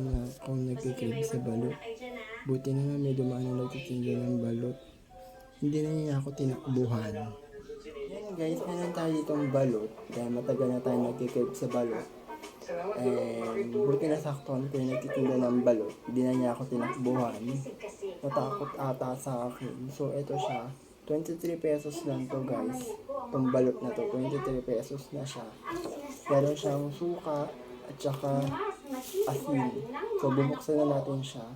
na kung nagkikrib sa balot. Buti na nga may dumaan na nagtitinda ng balot. Hindi na niya ako tinakbuhan. Yan guys, meron tayo ditong balot. Kaya matagal na tayo nagkikrib sa balot. And buti na saktuhan ko yung nagtitinda ng balot. Hindi na niya ako tinakbuhan. Natakot ata sa akin. So ito siya. 23 pesos lang to guys. Itong balot na to, 23 pesos na siya. Meron siyang suka at saka asin. So bubuksan na natin siya.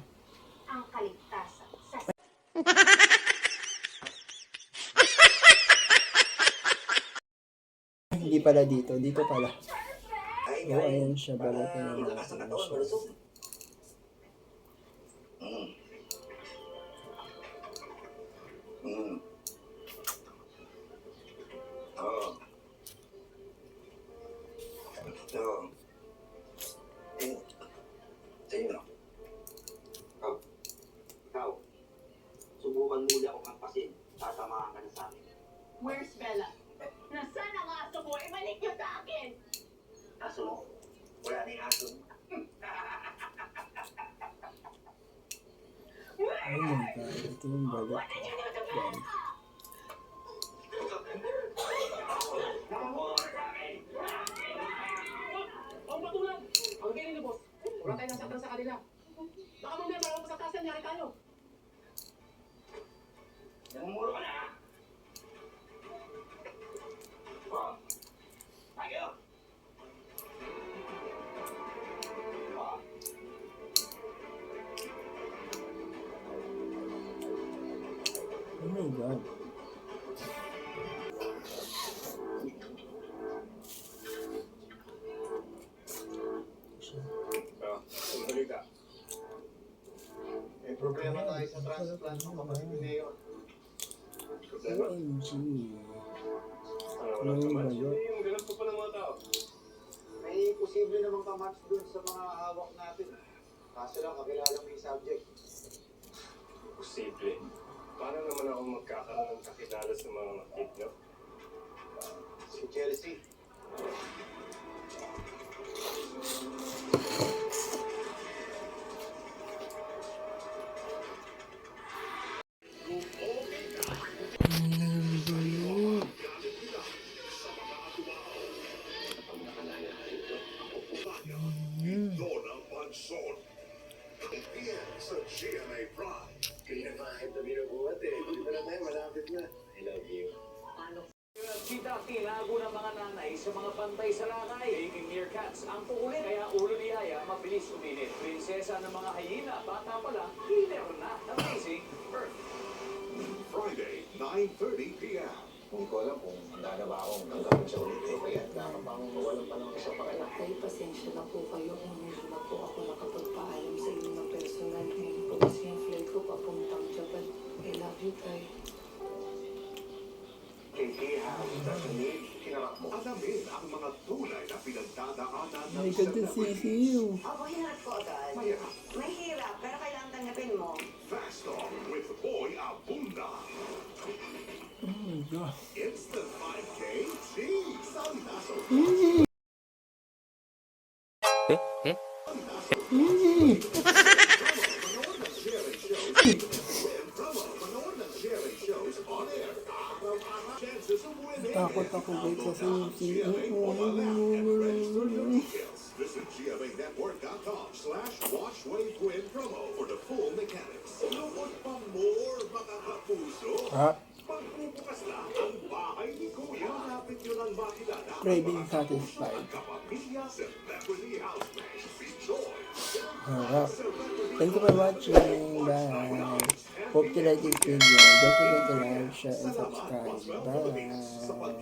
Hindi pala dito, dito pala. So ayan siya, balutin na natin siya. Subukan muli ako kampasin. Tatamahan ka na sa akin. Where's Bella? Nasaan ang aso mo? Ibalik niyo sa akin! Aso mo? Wala na yung aso mo. Oh my god, ito yung balot. Guys. Ang patulang! Ang galing ni boss. Wala tayo nasaktan sa kanila. Baka mamaya marang masaktasan niya tayo. Namumuro ka na. Tayo. Oh my god. May problema tayo sa transplant ng kapatid ni Leo. OMG. Ano yung balot? Ganap ko pa ng mga tao. May posible namang kamatch dun sa mga hawak natin. Kaso lang, kakilala mo yung subject. Posible. Paano naman ako magkakaroon ng kakilala sa mga kidnap? Si Chelsea. Sa GMA Prime. Kinakain na binubuhat eh. Dito na tayo, malapit na. I love you. Sita tinago ng mga nanay sa mga pantay sa lakay. Baking meerkats ang tukulit. Kaya ulo ni Yaya mabilis uminit. Prinsesa ng mga hyena, bata pa lang, killer na. Amazing Earth. Friday, 9:30 p.m. Hindi ko alam kung handa na ba akong tanggapin siya ulit eh. Kaya handa ka bang mawalan pa ng isang pakilang. Ay, pasensya na po kayo kung hindi na po ako nakapagpaalam sa inyo na personal. Ngayon po kasi yung flight ko papuntang Japan. I love you, Tay. Kaya kinarap mo. Alamin ang mga tunay na pinagdadaanan ng Ay, ganda sisiyo. Ako hinarap ko agad. Mahirap. Mahirap, pero kailangan tanggapin mo. Fast Talk with Boy Abunda. Oh my god. Instant 5K cheese. Sandaso. Takot ako guys kasi yung Visit GMAnetwork.com/WatchWaveWin promo for the full mechanics. Lukot pa more makakapuso. Pagbubukas lang ang bahay ni Kuya. Malapit yun ang makilala. Craving satisfied. Kapamilya Celebrity Housemates. Enjoy. Thank you for watching. Bye. Hope you like this video. Don't forget to like, share, and subscribe. Bye.